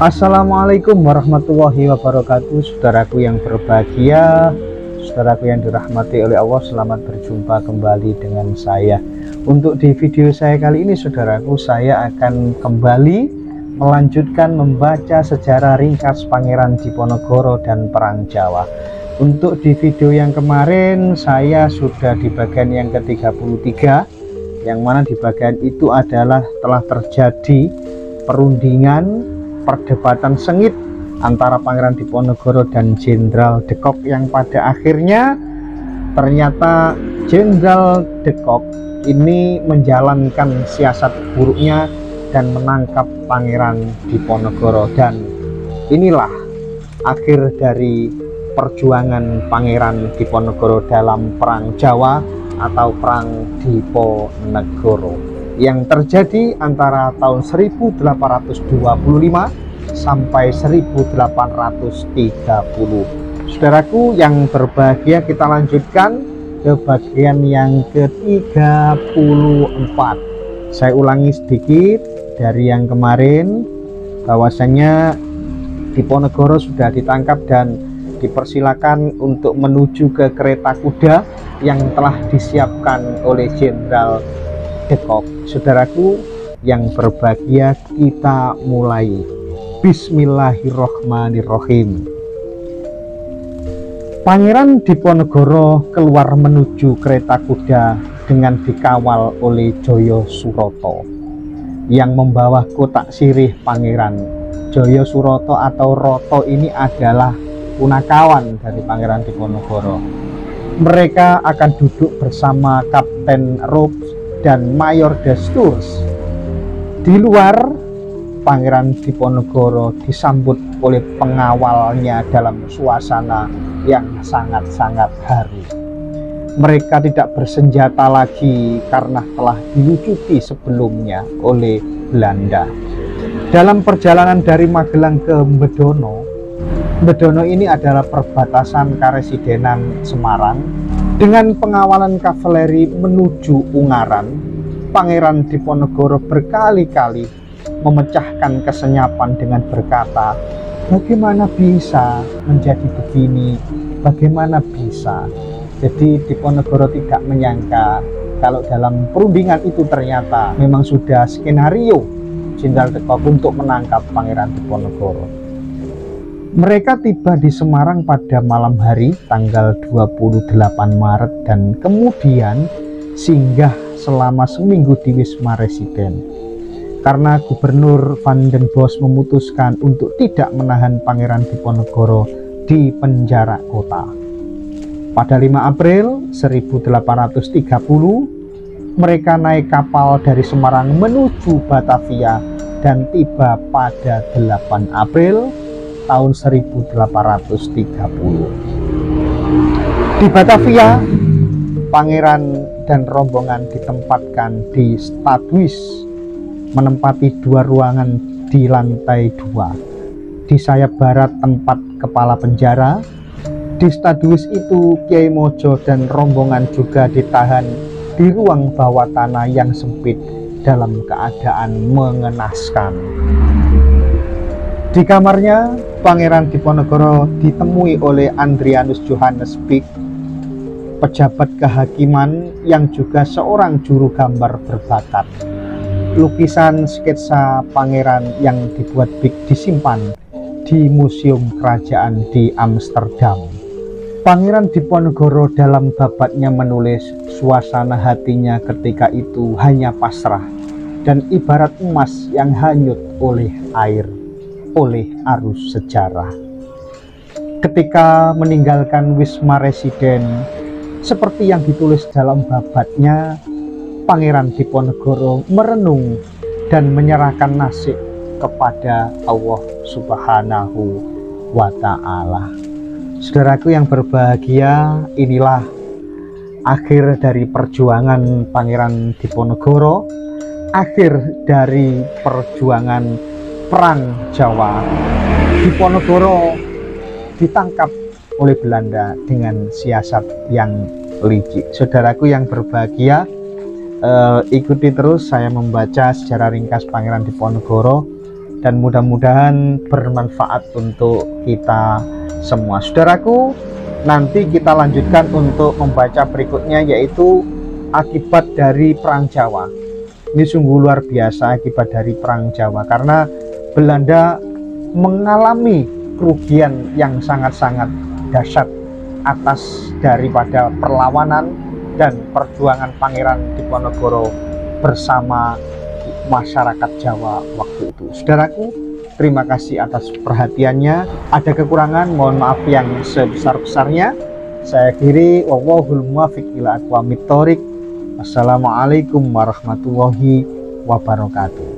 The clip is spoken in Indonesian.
Assalamualaikum warahmatullahi wabarakatuh. Saudaraku yang berbahagia, saudaraku yang dirahmati oleh Allah, selamat berjumpa kembali dengan saya. Untuk di video saya kali ini, saudaraku, saya akan kembali melanjutkan membaca sejarah ringkas Pangeran Diponegoro dan Perang Jawa. Untuk di video yang kemarin saya sudah di bagian yang ke-33, yang mana di bagian itu adalah telah terjadi perundingan, perdebatan sengit antara Pangeran Diponegoro dan Jenderal De Cock, yang pada akhirnya ternyata Jenderal De Cock ini menjalankan siasat buruknya dan menangkap Pangeran Diponegoro, dan inilah akhir dari perjuangan Pangeran Diponegoro dalam Perang Jawa atau Perang Diponegoro yang terjadi antara tahun 1825 sampai 1830. Saudaraku yang berbahagia, kita lanjutkan ke bagian yang ke-34. Saya ulangi sedikit dari yang kemarin, bahwasanya Diponegoro sudah ditangkap dan dipersilakan untuk menuju ke kereta kuda yang telah disiapkan oleh Jenderal De Cock. Saudaraku yang berbahagia, kita mulai. Bismillahirrohmanirrohim. Pangeran Diponegoro keluar menuju kereta kuda dengan dikawal oleh Joyo Suroto yang membawa kotak sirih pangeran. Joyo Suroto atau Roto ini adalah punakawan dari Pangeran Diponegoro. Mereka akan duduk bersama Kapten Robes dan Mayor Desturs. Di luar, Pangeran Diponegoro disambut oleh pengawalnya dalam suasana yang sangat-sangat haru. Mereka tidak bersenjata lagi karena telah dilucuti sebelumnya oleh Belanda. Dalam perjalanan dari Magelang ke Bedono, Bedono ini adalah perbatasan Karesidenan Semarang, dengan pengawalan kavaleri menuju Ungaran, Pangeran Diponegoro berkali-kali memecahkan kesenyapan dengan berkata, bagaimana bisa menjadi begini, bagaimana bisa. Jadi Diponegoro tidak menyangka kalau dalam perundingan itu ternyata memang sudah skenario Jenderal De Cock untuk menangkap Pangeran Diponegoro. Mereka tiba di Semarang pada malam hari tanggal 28 Maret dan kemudian singgah selama seminggu di Wisma Residen. Karena Gubernur Van den Bosch memutuskan untuk tidak menahan Pangeran Diponegoro di penjara kota. Pada 5 April 1830, mereka naik kapal dari Semarang menuju Batavia dan tiba pada 8 April tahun 1830. Di Batavia, Pangeran dan rombongan ditempatkan di Stadhuis, menempati 2 ruangan di lantai 2. Di sayap barat tempat kepala penjara. Di Stadhuis itu Kiai Mojo dan rombongan juga ditahan di ruang bawah tanah yang sempit dalam keadaan mengenaskan. Di kamarnya, Pangeran Diponegoro ditemui oleh Andrianus Johannes Bik, pejabat kehakiman yang juga seorang juru gambar berbakat. Lukisan sketsa pangeran yang dibuat Bik disimpan di Museum Kerajaan di Amsterdam. Pangeran Diponegoro dalam babatnya menulis suasana hatinya ketika itu hanya pasrah dan ibarat emas yang hanyut oleh air, oleh arus sejarah. Ketika meninggalkan Wisma Residen, seperti yang ditulis dalam babatnya, Pangeran Diponegoro merenung dan menyerahkan nasib kepada Allah Subhanahu wa Ta'ala. Saudaraku yang berbahagia, inilah akhir dari perjuangan Pangeran Diponegoro, akhir dari perjuangan Perang Jawa. Diponegoro ditangkap oleh Belanda dengan siasat yang licik. Saudaraku yang berbahagia, ikuti terus saya membaca sejarah ringkas Pangeran Diponegoro, dan mudah-mudahan bermanfaat untuk kita semua. Saudaraku, nanti kita lanjutkan untuk membaca berikutnya, yaitu akibat dari Perang Jawa. Ini sungguh luar biasa akibat dari Perang Jawa, karena Belanda mengalami kerugian yang sangat-sangat dahsyat atas daripada perlawanan dan perjuangan Pangeran Diponegoro bersama masyarakat Jawa waktu itu. Saudaraku, terima kasih atas perhatiannya. Ada kekurangan, mohon maaf yang sebesar-besarnya. Saya akhiri, wallahul muwaffiq ila aqwamit thoriq. Wassalamualaikum warahmatullahi wabarakatuh.